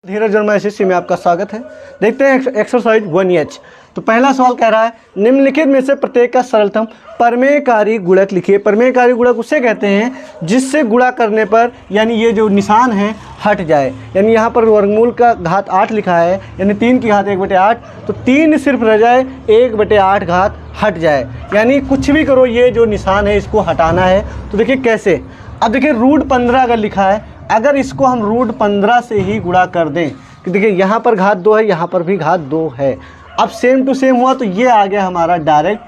धीरज Verma SSC में आपका स्वागत है। देखते हैं एक्सरसाइज 1H। तो पहला सवाल कह रहा है निम्नलिखित में से प्रत्येक का सरलतम परमेयकारी गुणक लिखिए। परमेयकारी गुणक उसे कहते हैं जिससे गुणा करने पर यानी ये जो निशान है हट जाए। यानी यहाँ पर वर्गमूल का घात 8 लिखा है, यानी 3 की घात 1/8, तो 3 सिर्फ रह जाए, 1/8 घात हट जाए। यानी कुछ भी करो, ये जो निशान है इसको हटाना है। तो देखिए कैसे। अब देखिए √15 अगर लिखा है, अगर इसको हम √15 से ही गुणा कर दें कि देखिए यहाँ पर घात 2 है, यहाँ पर भी घात 2 है। अब सेम टू सेम हुआ तो ये आ गया हमारा डायरेक्ट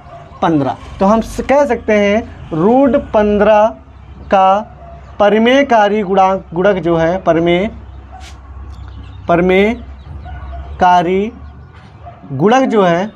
15। तो हम कह सकते हैं √15 का परमेयकारी गुणक जो है परमेयकारी गुणक जो है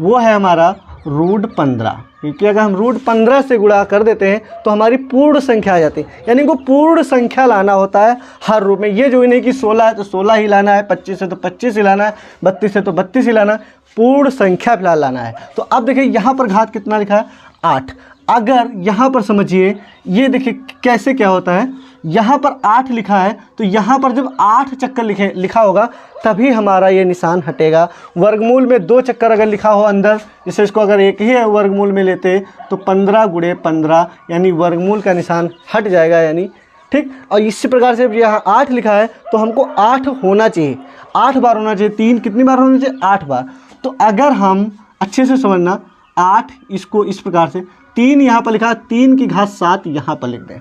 वो है हमारा √15। क्योंकि अगर हम √15 से गुणा कर देते हैं तो हमारी पूर्ण संख्या आ जाती है। यानी इनको पूर्ण संख्या लाना होता है हर रूप में। ये जो नहीं कि 16 है तो 16 ही लाना है, 25 है तो 25 ही लाना है, 32 है तो 32 ही लाना है, पूर्ण संख्या फिलहाल लाना है। तो अब देखिए यहाँ पर घात कितना लिखा है 8। अगर यहाँ पर समझिए, ये देखिए कैसे क्या होता है, यहाँ पर 8 लिखा है तो यहाँ पर जब 8 चक्कर लिखा होगा तभी हमारा ये निशान हटेगा। वर्गमूल में 2 चक्कर अगर लिखा हो अंदर, जैसे इसको अगर एक ही है वर्गमूल में लेते तो 15 × 15 यानी वर्गमूल का निशान हट जाएगा, यानी ठीक। और इसी प्रकार से यहाँ 8 लिखा है तो हमको 8 होना चाहिए, 8 बार होना चाहिए। 3 कितनी बार होना चाहिए? 8 बार। तो अगर हम अच्छे से समझना, 8 इसको इस प्रकार से 3 यहाँ पर लिखा, 3 की घात 7 यहाँ पर लिख दें,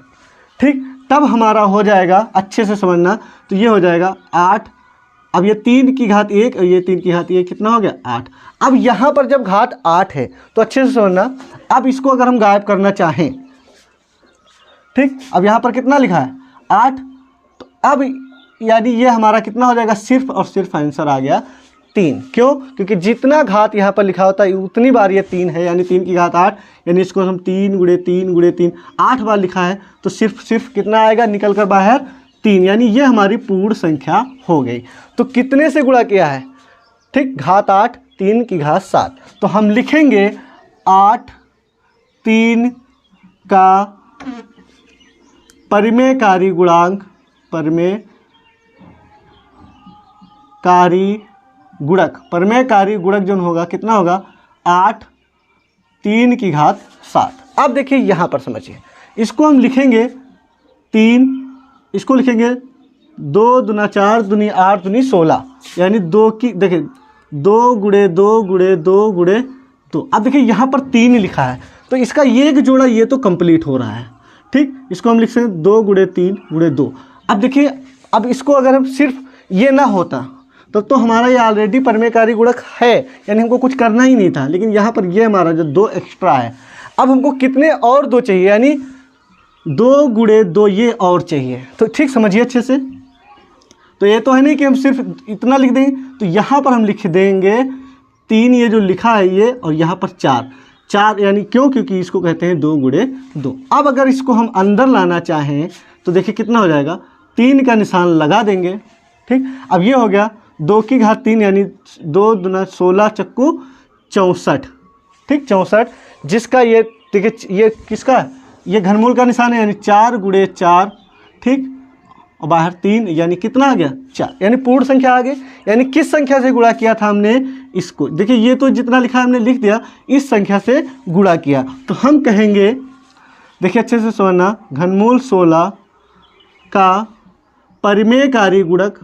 ठीक। तब हमारा हो जाएगा, अच्छे से समझना, तो ये हो जाएगा 8। अब ये 3 की घात 1 और ये 3 की घात 1 कितना हो गया? 8। अब यहाँ पर जब घात 8 है तो अच्छे से समझना, अब इसको अगर हम गायब करना चाहें, ठीक। अब यहाँ पर कितना लिखा है? 8। तो अब यानी ये हमारा कितना हो जाएगा? सिर्फ और सिर्फ आंसर आ गया 3। क्यों? क्योंकि जितना घात यहाँ पर लिखा होता है उतनी बार ये 3 है, यानी 3 की घात 8, यानी इसको हम 3 × 3 × 3 8 बार लिखा है तो सिर्फ कितना आएगा निकल कर बाहर? 3। यानी ये हमारी पूर्ण संख्या हो गई। तो कितने से गुणा किया है? ठीक, घात 8, 3 की घात 7। तो हम लिखेंगे 8 3 का परमेयकारी गुणांक, परमेयकारी गुणक जो होगा कितना होगा? 8 3 की घात 7। अब देखिए यहाँ पर समझिए, इसको हम लिखेंगे 3, इसको लिखेंगे 2 दूना 4 दूनी 8 दूनी 16, यानी 2 की देखिए 2 × 2 × 2 × 2। अब देखिए यहाँ पर 3 लिखा है तो इसका ये एक जोड़ा ये तो कंप्लीट हो रहा है, ठीक। इसको हम लिख सकते हैं 2 × 3 × 2। अब देखिए, अब इसको अगर हम सिर्फ ये ना होता तो हमारा ये ऑलरेडी परमेयकारी गुणक है, यानी हमको कुछ करना ही नहीं था। लेकिन यहाँ पर ये हमारा जो 2 एक्स्ट्रा है, अब हमको कितने और 2 चाहिए, यानी 2 × 2 ये और चाहिए। तो ठीक समझिए अच्छे से। तो ये तो है नहीं कि हम सिर्फ इतना लिख देंगे, तो यहाँ पर हम लिख देंगे 3 ये जो लिखा है ये, और यहाँ पर 4 यानी क्यों? क्योंकि इसको कहते हैं 2 × 2। अब अगर इसको हम अंदर लाना चाहें तो देखिए कितना हो जाएगा? 3 का निशान लगा देंगे, ठीक। अब ये हो गया 2 की घात 3 यानी 2 दूना 16 चक्कू 64, ठीक, 64। जिसका ये देखिए ये किसका है? ये घनमूल का निशान है, यानी 4 × 4, ठीक। और बाहर 3 यानी कितना आ गया? 4, यानी पूर्ण संख्या आ गई। यानी किस संख्या से गुणा किया था हमने? इसको देखिए, ये तो जितना लिखा है हमने लिख दिया, इस संख्या से गुणा किया। तो हम कहेंगे, देखिए अच्छे से समझना, घनमूल 16 का परमेयकारी गुणक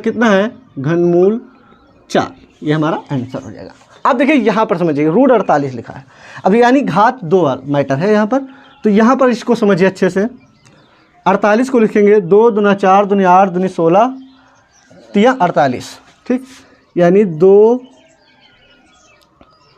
कितना है? घनमूल 4। ये हमारा आंसर हो जाएगा। अब देखिए यहाँ पर समझिए √48 लिखा है, अब यानी घात 2 मैटर है यहाँ पर। तो यहाँ पर इसको समझिए अच्छे से, 48 को लिखेंगे 2 दूना 4 दूनी 8 दूनी 16 3 48, ठीक। यानी 2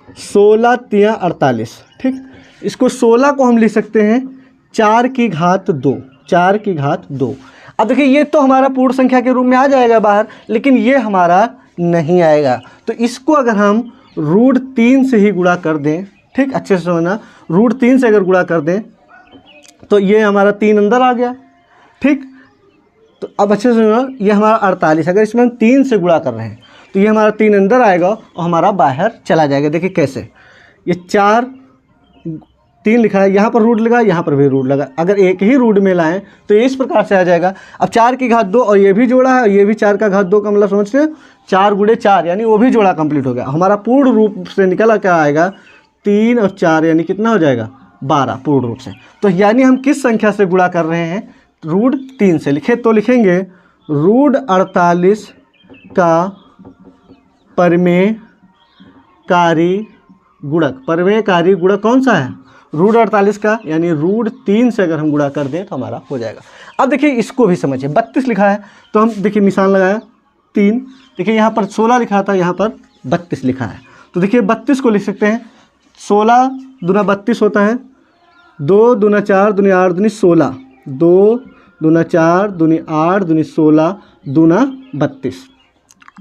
16 3 48, ठीक। इसको 16 को हम लिख सकते हैं 4 की घात 2, 4 की घात 2। अब देखिए ये तो हमारा पूर्ण संख्या के रूप में आ जाएगा बाहर, लेकिन ये हमारा नहीं आएगा। तो इसको अगर हम √3 से ही गुणा कर दें, ठीक, अच्छे से समझना, √3 से अगर गुणा कर दें तो ये हमारा 3 अंदर आ गया, ठीक। तो अब अच्छे से समझना, ये हमारा 48, अगर इसमें हम 3 से गुणा कर रहे हैं तो ये हमारा 3 अंदर आएगा और हमारा बाहर चला जाएगा। देखिए कैसे, ये 4 3 लिखा है, यहाँ पर रूट लगा, यहाँ पर भी रूट लगा। अगर एक ही रूट में लाएं तो इस प्रकार से आ जाएगा। अब 4 की घात 2 और ये भी जोड़ा है और ये भी 4 का घात 2 का मतलब समझ रहे हैं, 4 गुणे 4 यानी वो भी जोड़ा कंप्लीट हो गया। हमारा पूर्ण रूप से निकला क्या आएगा, 3 और 4 यानी कितना हो जाएगा 12 पूर्ण रूप से। तो यानी हम किस संख्या से गुणा कर रहे हैं, रूट 3 से। लिखे तो लिखेंगे रूट 48 का परमेयकारी गुणक। परमेयकारी गुणक कौन सा है, रूट 48 का, यानी रूट 3 से अगर हम गुणा कर दें तो हमारा हो जाएगा। अब देखिए इसको भी समझिए, 32 लिखा है तो हम देखिए निशान लगाया 3, देखिए यहाँ पर 16 लिखा था, यहाँ पर 32 लिखा है। तो देखिए 32 को लिख सकते हैं 16 दूना 32 होता है, 2 दूना 4 दूनी 8 दूनी 16, 2 दूना 4 दूनी 8 दूनी 16 दूना 32।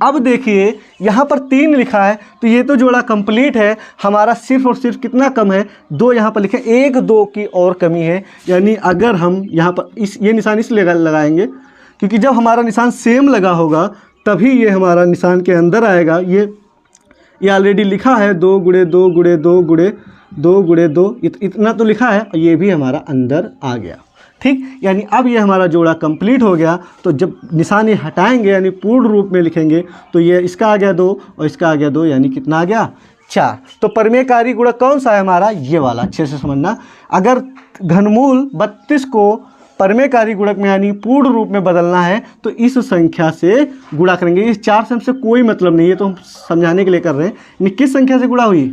अब देखिए यहाँ पर 3 लिखा है तो ये तो जोड़ा कंप्लीट है हमारा, सिर्फ और सिर्फ कितना कम है, 2 यहाँ पर लिखे, 1 2 की और कमी है। यानी अगर हम यहाँ पर ये निशान इसलिए लगाएंगे क्योंकि जब हमारा निशान सेम लगा होगा तभी ये हमारा निशान के अंदर आएगा। ये ऑलरेडी लिखा है 2 गुणे 2 गुणे 2 गुणे 2 गुणे 2, इतना तो लिखा है, ये भी हमारा अंदर आ गया। ठीक, यानी अब ये हमारा जोड़ा कंप्लीट हो गया। तो जब निशान ये हटाएंगे यानी पूर्ण रूप में लिखेंगे तो ये इसका आ गया 2 और इसका आ गया 2, यानी कितना आ गया 4। तो परमेयकारी गुणक कौन सा है हमारा, ये वाला, अच्छे से समझना। अगर घनमूल 32 को परमेयकारी गुणक में यानी पूर्ण रूप में बदलना है तो इस संख्या से गुणा करेंगे। इस 4 से हमसे कोई मतलब नहीं है, तो हम समझाने के लिए कर रहे हैं। यानी किस संख्या से गुणा हुई,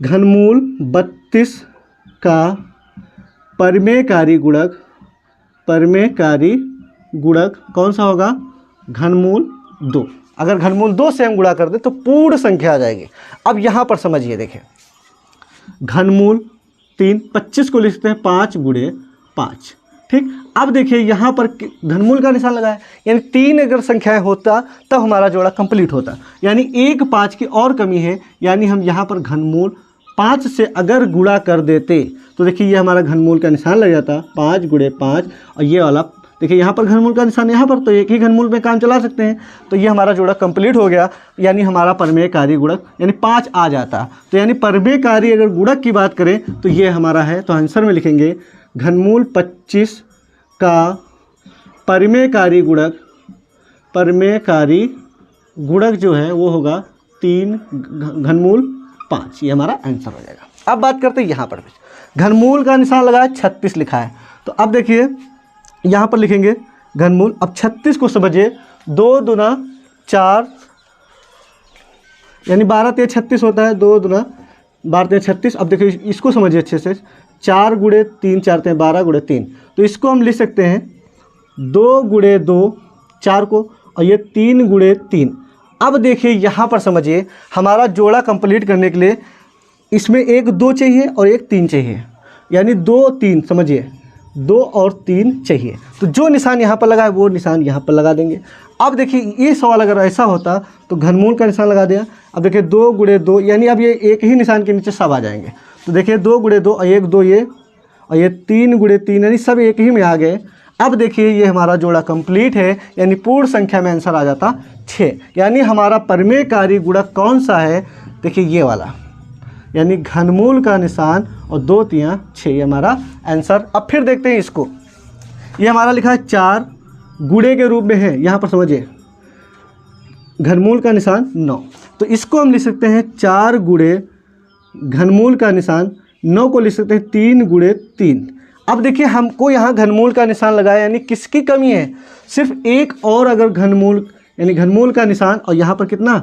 घनमूल 32 का परमेयकारी गुणक। परमेयकारी गुणक कौन सा होगा, घनमूल 2। अगर घनमूल 2 से हम गुणा कर दें तो पूर्ण संख्या आ जाएगी। अब यहाँ पर समझिए, देखिए घनमूल 3, 25 को लिखते हैं 5 गुणे 5। ठीक, अब देखिए यहाँ पर घनमूल का निशान लगाया, यानी 3 अगर संख्याएं होता तब हमारा जोड़ा कंप्लीट होता, यानी 1 5 की और कमी है। यानी हम यहाँ पर घनमूल 5 से अगर गुणा कर देते तो देखिए ये हमारा घनमूल का निशान लग जाता, 5 गुणे 5, और ये वाला देखिए यहाँ पर घनमूल का निशान यहाँ पर, तो एक ही घनमूल में काम चला सकते हैं। तो ये हमारा जोड़ा कंप्लीट हो गया, यानी हमारा परमेयकारी गुणक यानी 5 आ जाता। तो यानी परमेयकारी अगर गुणक की बात करें तो ये हमारा है, तो आंसर में लिखेंगे घनमूल 25 का परमेयकारी गुणक। परमेयकारी गुणक जो है वो होगा 3 घनमूल 5, ये हमारा आंसर हो जाएगा। अब बात करते हैं यहाँ पर भी घनमूल का निशान लगाया, 36 लिखा है। तो अब देखिए यहाँ पर लिखेंगे घनमूल। अब 36 को समझिए, 2 दूना 4 यानी 12 3 36 होता है, 2 दूना 12 3 36। अब देखिए इसको समझिए अच्छे से, 4 गुणे 3 4 3 12 गुणे 3, तो इसको हम लिख सकते हैं 2 गुणे 2 4 को, और ये 3 गुणे 3। अब देखिए यहाँ पर समझिए हमारा जोड़ा कंप्लीट करने के लिए इसमें एक 2 चाहिए और एक 3 चाहिए, यानी 2 3 समझिए, 2 और 3 चाहिए। तो जो निशान यहाँ पर लगा है वो निशान यहाँ पर लगा देंगे। अब देखिए ये सवाल अगर ऐसा होता तो घनमूल का निशान लगा दिया। अब देखिए 2 गुणे 2 यानी अब ये एक ही निशान के नीचे सब आ जाएंगे। तो देखिए 2 गुणे 2 और 1 2 ये, और ये 3 गुणे 3 यानी सब एक ही में आ गए। अब देखिए ये हमारा जोड़ा कंप्लीट है, यानी पूर्ण संख्या में आंसर आ जाता 6। यानी हमारा परमेयकारी गुणक कौन सा है, देखिए ये वाला, यानी घनमूल का निशान और 2 3 6, ये हमारा आंसर। अब फिर देखते हैं इसको, ये हमारा लिखा है 4 गुणे के रूप में है, यहाँ पर समझिए घनमूल का निशान 9, तो इसको हम लिख सकते हैं 4 गुणे घनमूल का निशान 9 को लिख सकते हैं 3 गुणे 3। अब देखिए हमको यहाँ घनमूल का निशान लगाया, यानी किसकी कमी है, सिर्फ एक और अगर घनमूल, यानी घनमूल का निशान और यहाँ पर कितना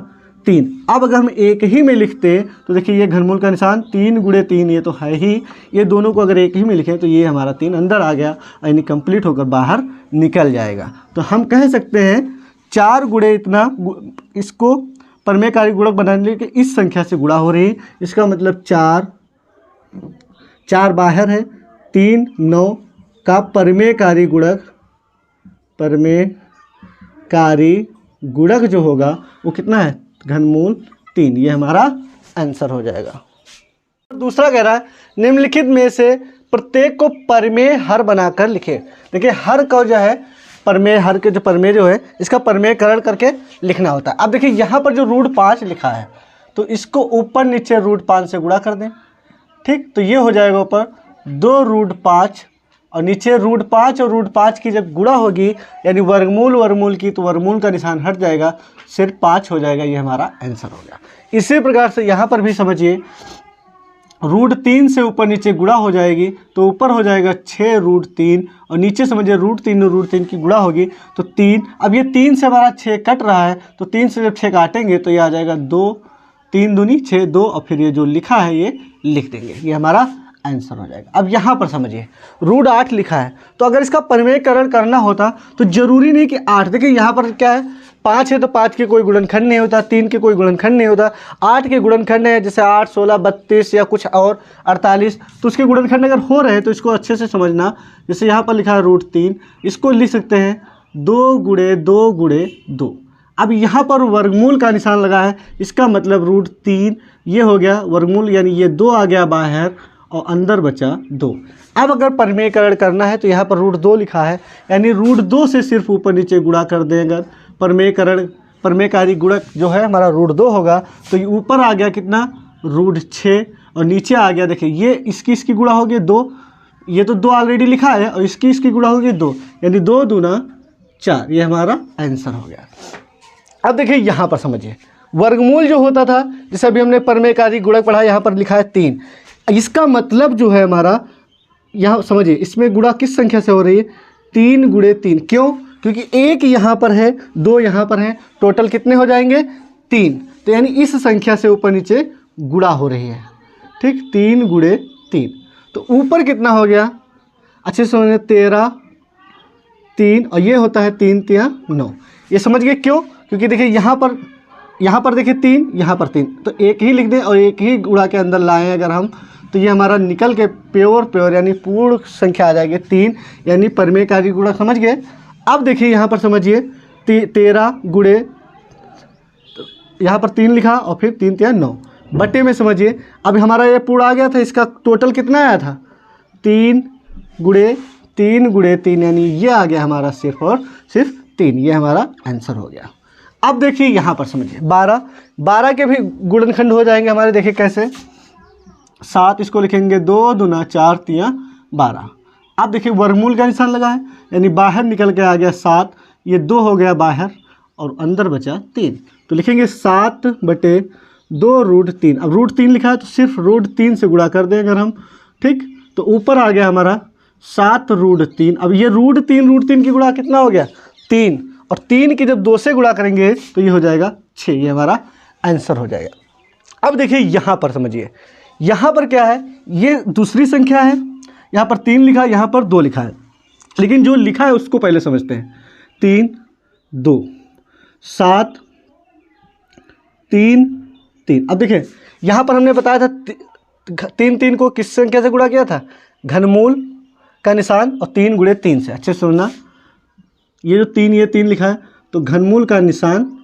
3। अब अगर हम एक ही में लिखते तो देखिए ये घनमूल का निशान 3 गुणे 3, ये तो है ही, ये दोनों को अगर एक ही में लिखें तो ये हमारा 3 अंदर आ गया, यानी कंप्लीट होकर बाहर निकल जाएगा। तो हम कह सकते हैं 4 गुणे इतना, इसको परमेयकारी गुणक बनाने के इस संख्या से गुणा हो रही है, इसका मतलब 4 बाहर है, 3 9 का परमेयकारी गुणक, परमेयकारी गुणक जो होगा वो कितना है, घनमूल 3, ये हमारा आंसर हो जाएगा। दूसरा कह रहा है निम्नलिखित में से प्रत्येक को परमेय हर बनाकर लिखे। देखिए हर का जो है परमेय, हर के जो परमेय जो है इसका परमेयकरण करके लिखना होता है। अब देखिए यहाँ पर जो रूट 5 लिखा है तो इसको ऊपर नीचे रूट 5 से गुणा कर दें। ठीक, तो ये हो जाएगा ऊपर 2√5 और नीचे √5 और √5 की जब गुणा होगी यानी वर्गमूल की, तो वर्गमूल का निशान हट जाएगा, सिर्फ 5 हो जाएगा। ये हमारा आंसर हो गया। इसी प्रकार से यहाँ पर भी समझिए, √3 से ऊपर नीचे गुणा हो जाएगी तो ऊपर हो जाएगा 6√3 और नीचे समझिए √3 की गुणा होगी तो 3। अब ये 3 से हमारा 6 कट रहा है, तो 3 से जब 6 काटेंगे तो ये आ जाएगा 2, 3 दूनी 6, 2 और फिर ये जो लिखा है ये लिख देंगे, ये हमारा आंसर हो जाएगा। अब यहाँ पर समझिए √8 लिखा है, तो अगर इसका परिमेयकरण करना होता तो जरूरी नहीं कि 8, देखिए यहाँ पर क्या है, 5 है तो 5 के कोई गुणनखंड नहीं होता, 3 के कोई गुणनखंड नहीं होता, 8 के गुणनखंड है, जैसे 8, 16, 32 या कुछ और 48, तो उसके गुणनखंड अगर हो रहे हैं तो इसको अच्छे से समझना। जैसे यहाँ पर लिखा है √3, इसको लिख सकते हैं 2 गुणे 2 गुणे 2। अब यहाँ पर वर्गमूल का निशान लगा है, इसका मतलब √3 ये हो गया वर्गमूल, यानी ये 2 आ गया बाहर और अंदर बचा 2। अब अगर परिमेयकरण करना है तो यहाँ पर √2 लिखा है, यानी √2 से सिर्फ ऊपर नीचे गुणा कर दें। अगर परिमेयकारी गुणक जो है हमारा √2 होगा तो ये ऊपर आ गया कितना, √6 और नीचे आ गया, देखिए ये इसकी गुणा हो गया 2, ये तो 2 ऑलरेडी लिखा है और इसकी गुणा होगी 2, यानी 2 दूना 4, ये हमारा आंसर हो गया। अब देखिए यहाँ पर समझिए वर्गमूल जो होता था, जैसे अभी हमने परिमेयकारी गुणक पढ़ा, यहाँ पर लिखा है 3, इसका मतलब जो है हमारा, यहाँ समझिए इसमें गुणा किस संख्या से हो रही है, 3 गुणे 3। क्यों? क्योंकि 1 यहाँ पर है, 2 यहाँ पर है, टोटल कितने हो जाएंगे 3, तो यानी इस संख्या से ऊपर नीचे गुणा हो रही है। ठीक, 3 गुणे 3, तो ऊपर कितना हो गया, अच्छे से समझिए 13, 3 और ये होता है 3 3 9। ये समझ गए क्यों? क्योंकि देखिए यहाँ पर देखिए 3, यहाँ पर 3, तो एक ही लिख दें और एक ही गुणा के अंदर लाएं अगर हम, तो ये हमारा निकल के प्योर यानी पूर्ण संख्या आ जाएगी 3, यानी परिमेयकारी गुणक। समझ गए? अब देखिए यहाँ पर समझिए 13 गुणे, यहाँ पर 3 लिखा और फिर 3 3 9 बटे में समझिए, अब हमारा ये पूर्ण आ गया था, इसका टोटल कितना आया था 3 गुणे 3, यानी ये आ गया हमारा सिर्फ और सिर्फ 3, ये हमारा आंसर हो गया। अब देखिए यहाँ पर समझिए 12 के भी गुणनखंड हो जाएंगे हमारे, देखिए कैसे, 7 इसको लिखेंगे 2 दूना 4 3 12। अब देखिए वर्गमूल का निशान लगा है, यानी बाहर निकल के आ गया 7, ये 2 हो गया बाहर और अंदर बचा 3, तो लिखेंगे 7 बटे 2√3। अब √3 लिखा है तो सिर्फ √3 से गुणा कर दें अगर हम, ठीक, तो ऊपर आ गया हमारा 7√3। अब ये √3 की गुणा कितना हो गया 3, और 3 की जब 2 से गुणा करेंगे तो ये हो जाएगा 6, ये हमारा आंसर हो जाएगा। अब देखिए यहाँ पर समझिए, यहाँ पर क्या है, ये दूसरी संख्या है, यहाँ पर 3 लिखा है, यहाँ पर 2 लिखा है, लेकिन जो लिखा है उसको पहले समझते हैं। 3 2 7 3 3। अब देखिए यहाँ पर हमने बताया था 3 को किस संख्या से गुणा किया था, घनमूल का निशान और 3 गुणे 3 से। अच्छे से सुनना, ये जो 3 लिखा है तो घनमूल का निशान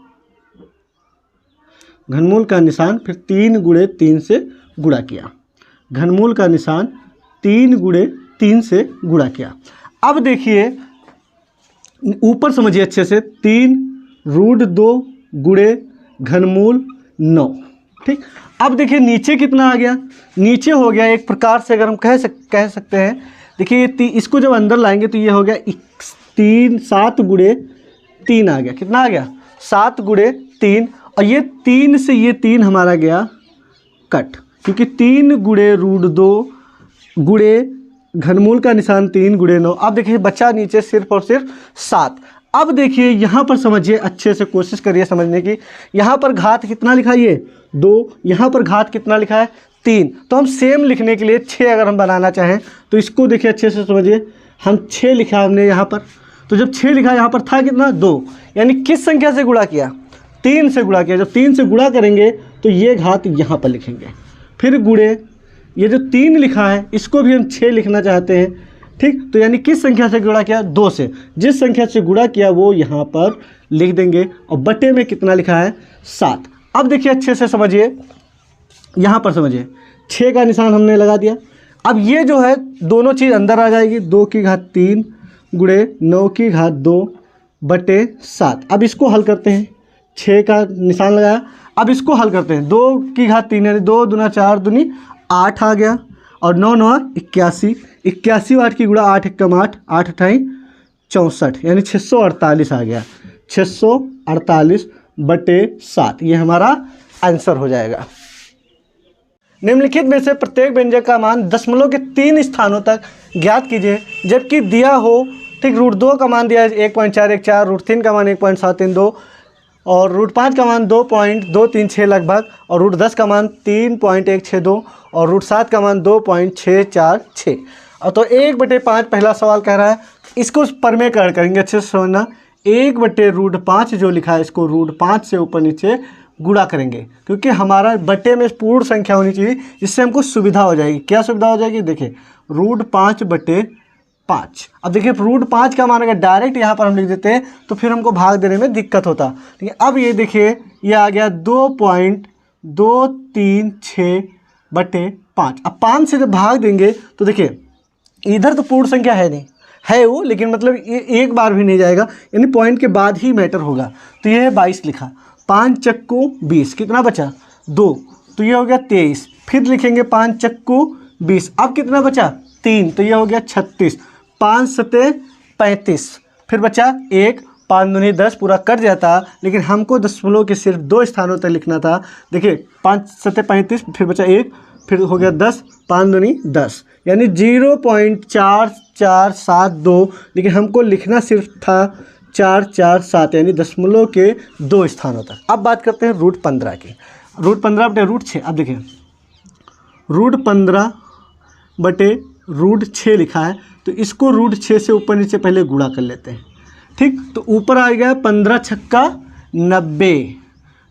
फिर 3 गुणे 3 से गुणा किया, घनमूल का निशान 3 गुणे 3 से गुणा किया। अब देखिए ऊपर समझिए अच्छे से, 3√2 गुणे घनमूल 9। ठीक, अब देखिए नीचे कितना आ गया, नीचे हो गया एक प्रकार से अगर हम कह सकते हैं, देखिए इसको जब अंदर लाएंगे तो ये हो गया 7 गुणे 3 आ गया, कितना आ गया 7 गुणे 3, और ये 3 से ये 3 हमारा गया कट, क्योंकि 3 गुणे √2 गुणे घनमूल का निशान 3 गुणे 9। अब देखिए बचा नीचे सिर्फ और सिर्फ 7। अब देखिए यहाँ पर समझिए, अच्छे से कोशिश करिए समझने की, यहाँ पर घात कितना लिखा है ये 2, यहाँ पर घात कितना लिखा है 3, तो हम सेम लिखने के लिए 6 अगर हम बनाना चाहें तो इसको देखिए अच्छे से समझिए, हम 6 लिखा हमने यहाँ पर, तो जब 6 लिखा यहाँ पर था कितना 2, यानी किस संख्या से गुणा किया 3 से गुणा किया। जब 3 से गुणा करेंगे तो ये घात यहाँ पर लिखेंगे, फिर गुणे ये जो 3 लिखा है इसको भी हम 6 लिखना चाहते हैं। ठीक, तो यानी किस संख्या से गुणा किया 2 से, जिस संख्या से गुणा किया वो यहाँ पर लिख देंगे, और बटे में कितना लिखा है 7। अब देखिए अच्छे से समझिए, यहाँ पर समझिए 6 का निशान हमने लगा दिया। अब ये जो है दोनों चीज़ अंदर आ जाएगी, 2 की घात 3 गुणे 9 की घात 2 बटे 7। अब इसको हल करते हैं, 6 का निशान लगाया, अब इसको हल करते हैं, 2 की घात 3 यानी 2 दूना 4 दूनी 8 आ गया, और 9 9 81, 81 8 की गुणा 8 एकम 8, 8 अठाई 64, यानी 648 आ गया। 648/7 ये हमारा आंसर हो जाएगा। निम्नलिखित में से प्रत्येक व्यंजक का मान दशमलव के 3 स्थानों तक ज्ञात कीजिए जबकि दिया हो। ठीक, √2 का मान दिया है 1.414, √3 का मान 1.732 और √5 का मान 2.236 लगभग, और √10 का मान 3.162 और √7 का मान 2.646। और तो 1/5 पहला सवाल कह रहा है, इसको परमेकरण करेंगे, अच्छे से समझना। 1/√5 जो लिखा है इसको √5 से ऊपर नीचे गुणा करेंगे, क्योंकि हमारा बटे में पूर्ण संख्या होनी चाहिए, इससे हमको सुविधा हो जाएगी। क्या सुविधा हो जाएगी? देखिए √5/5। अब देखिए √5 का मान अगर डायरेक्ट यहाँ पर हम लिख देते हैं तो फिर हमको भाग देने में दिक्कत होता। ठीक है, अब ये देखिए ये आ गया 2.236/5। अब 5 से जब भाग देंगे तो देखिए इधर तो पूर्ण संख्या है नहीं, है वो, लेकिन मतलब ये एक बार भी नहीं जाएगा, यानी पॉइंट के बाद ही मैटर होगा। तो ये है 22 लिखा, 5 चक्कू 20, कितना बचा? 2, तो ये हो गया 23। फिर लिखेंगे 5 चक्कू 20, अब कितना बचा? 3, तो ये हो गया 36। 5 सते 35, फिर बचा 1, 5 दूनी 10, पूरा कट जाता, लेकिन हमको दशमलव के सिर्फ 2 स्थानों तक लिखना था। देखिए 5 सते 35, फिर बचा 1, फिर हो गया 10, 5 दूनी 10, यानी 0.4472, लेकिन हमको लिखना सिर्फ था 447, यानी दशमलव के 2 स्थानों तक। अब बात करते हैं √15 की। √15/√6। अब देखिए √15/√6 लिखा है, तो इसको √6 से ऊपर नीचे पहले गुणा कर लेते हैं। ठीक, तो ऊपर आ गया 15 छक्का 90,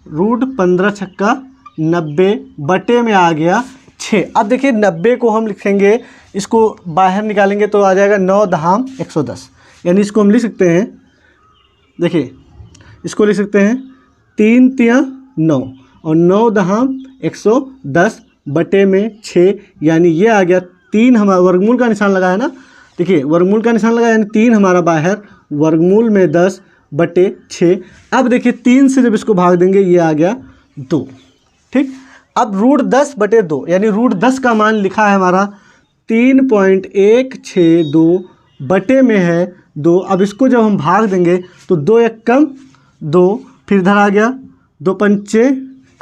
√15 छक्का 90 बटे में आ गया 6। अब देखिए 90 को हम लिखेंगे, इसको बाहर निकालेंगे तो आ जाएगा 9 दहाम 110, यानी इसको हम लिख सकते हैं, देखिए इसको लिख सकते हैं 3 तिया 9 और 9 दहाम 110 बटे में 6, यानी ये आ गया 3, हमारा वर्गमूल का निशान लगा है ना, देखिए वर्गमूल का निशान लगा, यानी 3 हमारा बाहर, वर्गमूल में 10/6। अब देखिए 3 से जब इसको भाग देंगे ये आ गया 2। ठीक, अब √10/2, यानी √10 का मान लिखा है हमारा 3.162 बटे में है 2। अब इसको जब हम भाग देंगे तो 2 एकम 2, फिर इधर आ गया 2 पंचे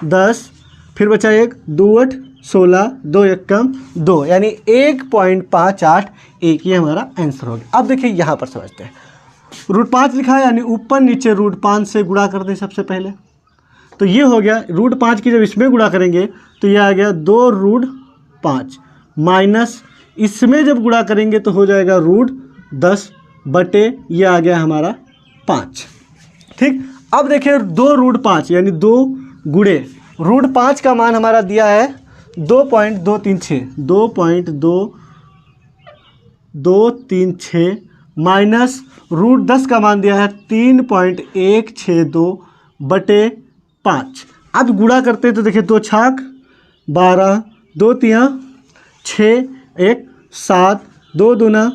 10, फिर बचा 1, 2 8 16, 2 एकम 2, यानी 1.581, ये हमारा आंसर हो गया। अब देखिए यहाँ पर समझते हैं, √5 लिखा है, यानी ऊपर नीचे √5 से गुणा कर दें सबसे पहले, तो ये हो गया √5 की जब इसमें गुणा करेंगे तो ये आ गया 2√5 माइनस इसमें जब गुणा करेंगे तो हो जाएगा √10 बटे ये आ गया हमारा 5। ठीक, अब देखिए 2√5 यानी 2 गुणे √5 का मान हमारा दिया है 2.236 माइनस √10 का मान दिया है 3.162 बटे 5। अब गुणा करते हैं तो देखिए 2 छाक 12, 2 तिया 6, 1 7, 2 दूना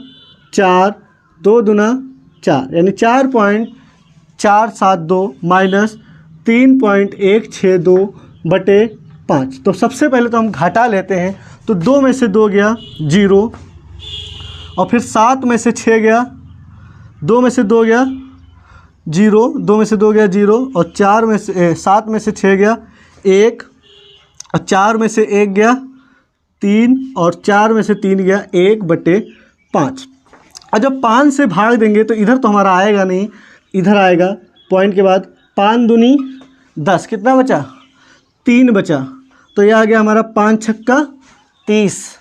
4, 2 दूना 4, यानी 4.472 माइनस 3.162 बटे 5। तो सबसे पहले तो हम घटा लेते हैं, तो 2 में से 2 गया 0, और फिर 7 में से 6 गया, 2 में से 2 गया 0, 2 में से 2 गया 0, और 7 में से 6 गया 1, और 4 में से 1 गया 3, और 4 में से 3 गया 1/5। और जब 5 से भाग देंगे तो इधर तो हमारा आएगा नहीं, इधर आएगा पॉइंट के बाद 5 दूनी 10, कितना बचा? 3 बचा, तो ये आ गया हमारा 5 छक्का 30।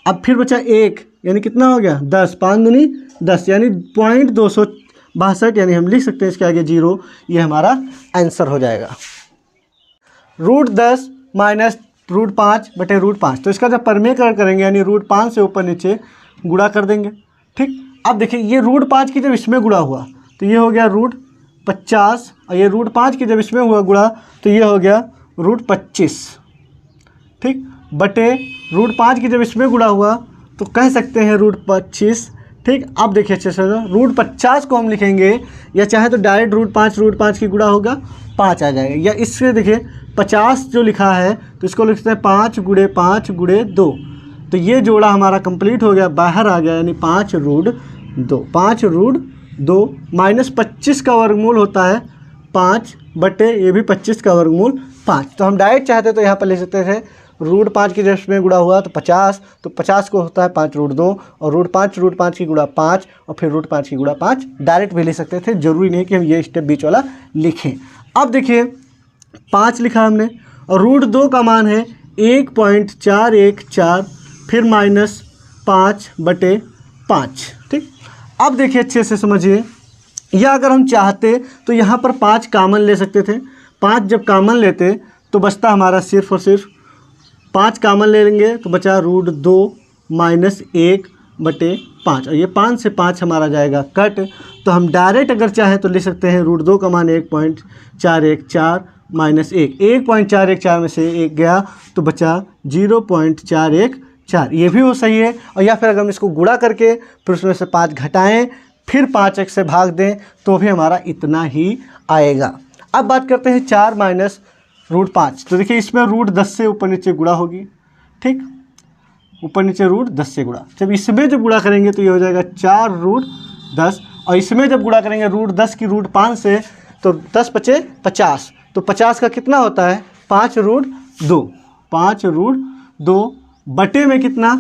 अब फिर बचा 1, यानी कितना हो गया 10, 5 दूनी 10, यानी 0.262, यानी हम लिख सकते हैं इसके आगे 0, ये हमारा आंसर हो जाएगा। √10 माइनस √5 बटे √5, तो इसका जब परमेकरण करेंगे यानी √5 से ऊपर नीचे गुणा कर देंगे। ठीक, अब देखिए ये √5 की जब इसमें गुणा हुआ तो ये हो गया √50, और ये √5 की जब इसमें हुआ गुणा तो ये हो गया √25। ठीक, बटे √5 की जब इसमें गुणा हुआ तो कह सकते हैं √25। ठीक, अब देखिए अच्छे से √50 को हम लिखेंगे, या चाहे तो डायरेक्ट √5 की गुणा होगा 5 आ जाएगा, या इससे देखिए 50 जो लिखा है तो इसको लिखते हैं 5 × 5 × 2, तो ये जोड़ा हमारा कंप्लीट हो गया, बाहर आ गया, यानी 5√2। 5√2 माइनस 25 का वर्गमूल होता है 5 बटे ये भी 25 का वर्गमूल 5। तो हम डायरेक्ट चाहते तो यहाँ पर ले सकते थे √5 की जगह में गुणा हुआ तो 50, तो 50 को होता है 5√2 और √5 की गुणा 5 और फिर √5 की गुणा 5 डायरेक्ट भी ले सकते थे, जरूरी नहीं कि हम ये स्टेप बीच वाला लिखें। अब देखिए 5 लिखा हमने और √2 का मान है 1.414 फिर माइनस 5/5। ठीक, अब देखिए अच्छे से समझिए, या अगर हम चाहते तो यहाँ पर 5 कामन ले सकते थे। 5 जब कामन लेते तो बचता हमारा सिर्फ और सिर्फ 5 कामन ले लेंगे तो बचा √2 माइनस 1/5 और ये 5 से 5 हमारा जाएगा कट। तो हम डायरेक्ट अगर चाहें तो ले सकते हैं √2 का मान 1.414 माइनस 1.414 में से 1 गया तो बचा 0.414, ये भी वो सही है। और या फिर अगर हम इसको गुणा करके फिर उसमें से 5 घटाएं फिर 5x से भाग दें तो भी हमारा इतना ही आएगा। अब बात करते हैं 4 माइनस √5। तो देखिए इसमें √10 से ऊपर नीचे गुणा होगी। ठीक, ऊपर नीचे √10 से गुणा, जब इसमें जब गुणा करेंगे तो ये हो जाएगा 4√10 और इसमें जब गुणा करेंगे √10 की √5 से तो 10 बचे 50, तो 50 का कितना होता है 5√2। 5√2 बटे में कितना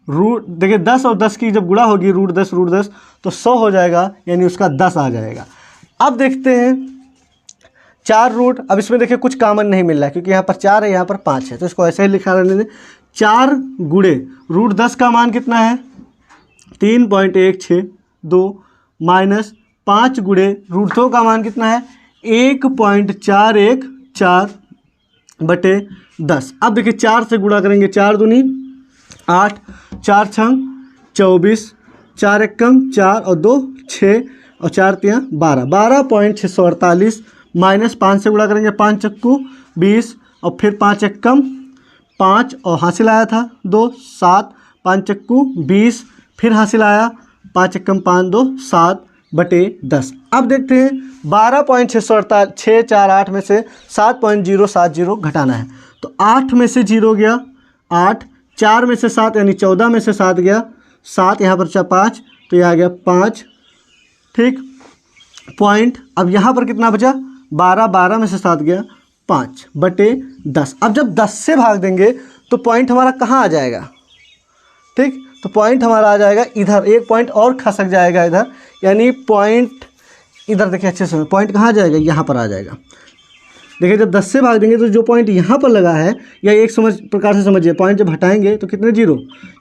देखिए 10 और 10 की जब गुणा होगी √10 तो 100 हो जाएगा, यानी उसका 10 आ जाएगा। अब देखते हैं 4 अब इसमें देखिए कुछ कॉमन नहीं मिल रहा है क्योंकि यहाँ पर 4 है यहाँ पर 5 है, तो इसको ऐसे ही लिखा रहने दें। 4 गुणे √10 का मान कितना है 3.162 माइनस 5 गुणे √2 का मान कितना है 1.414 बटे 10। अब देखिए 4 से गुणा करेंगे, 4 दूनी 8, 4 छंग 24, 4 एकम 4 और 2 6 और 4 तियाँ 12, 12.648 माइनस 5 से गुणा करेंगे 5 चक्कू 20 और फिर 5 एकम 5 और हासिल आया था 2 7, 5 चक्कू 20 फिर हासिल आया 5 एकम 5 2 7 बटे 10। अब देखते हैं 12.648 में से 7.070 घटाना है, तो 8 में से 0 गया 8, 4 में से 7 यानी 14 में से 7 गया 7, यहाँ पर 5 तो ये आ गया 5। ठीक, पॉइंट अब यहाँ पर कितना बचा 12, 12 में से 7 गया 5 बटे 10। अब जब 10 से भाग देंगे तो पॉइंट हमारा कहाँ आ जाएगा। ठीक, तो पॉइंट हमारा आ जाएगा इधर, एक पॉइंट और खसक जाएगा इधर, यानी पॉइंट इधर देखिए अच्छे से, पॉइंट कहाँ आ जाएगा यहाँ पर आ जाएगा। देखिए जब 10 से भाग देंगे तो जो पॉइंट यहाँ पर लगा है या एक प्रकार से समझिए, पॉइंट जब हटाएंगे तो कितने 0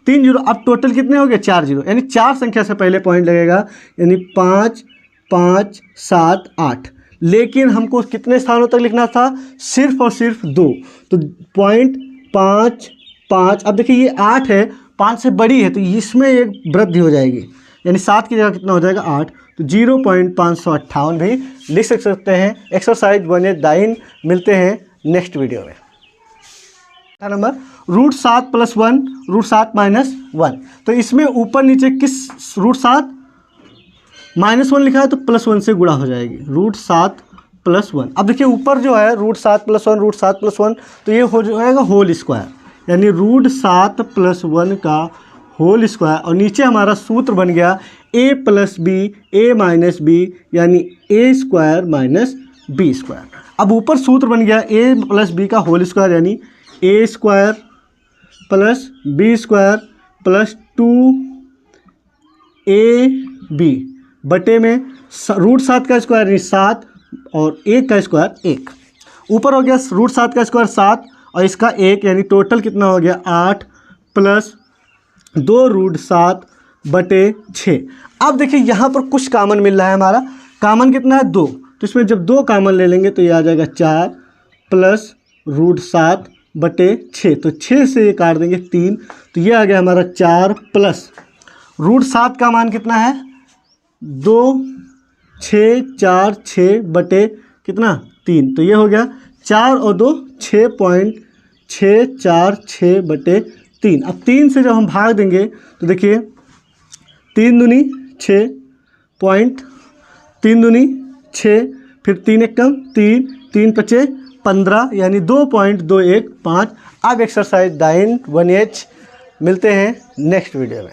3 0, अब टोटल कितने हो गए 4 0, यानी 4 संख्या से पहले पॉइंट लगेगा, यानी 5 5 7 8। लेकिन हमको कितने स्थानों तक लिखना था सिर्फ और सिर्फ 2, तो पॉइंट 5 5। अब देखिए ये 8 है 5 से बड़ी है तो इसमें एक वृद्धि हो जाएगी, यानी 7 की जगह कितना हो जाएगा 8, तो 0.558 भी लिख सकते हैं। एक्सरसाइज 1/9 मिलते हैं नेक्स्ट वीडियो में। नंबर √7 + 1 √7 - 1, तो इसमें ऊपर नीचे किस √7 -1 लिखा है तो +1 से गुणा हो जाएगी, √7 + 1। अब देखिए ऊपर जो है √7 + 1 √7 + 1 तो ये हो जाएगा होल स्क्वायर, यानी √7 + 1 का होल स्क्वायर, और नीचे हमारा सूत्र बन गया a + b a - b यानी a² - b²। अब ऊपर सूत्र बन गया a + b का होल स्क्वायर यानी a² + b² + 2ab बटे में √7 का स्क्वायर यानी 7 और 1 का स्क्वायर 1। ऊपर हो गया √7 का स्क्वायर 7 और इसका 1, यानी टोटल कितना हो गया 8 + 2 √7 बटे 6। अब देखिए यहाँ पर कुछ कॉमन मिल रहा है, हमारा कॉमन कितना है 2, तो इसमें जब 2 कॉमन ले लेंगे तो ये आ जाएगा 4 + √7 बटे 6, तो 6 से ये काट देंगे 3, तो ये आ गया हमारा 4 + √7 का मान कितना है 2 6 4 6 बटे कितना 3, तो ये हो गया 4 और 2 6.646 बटे 3। अब 3 से जब हम भाग देंगे तो देखिए 3 दूनी 6 पॉइंट 3 दूनी 6 फिर 3 एकम 3 3 × 5 15 यानी 2.215। अब एक्सरसाइज 9 1H मिलते हैं नेक्स्ट वीडियो में।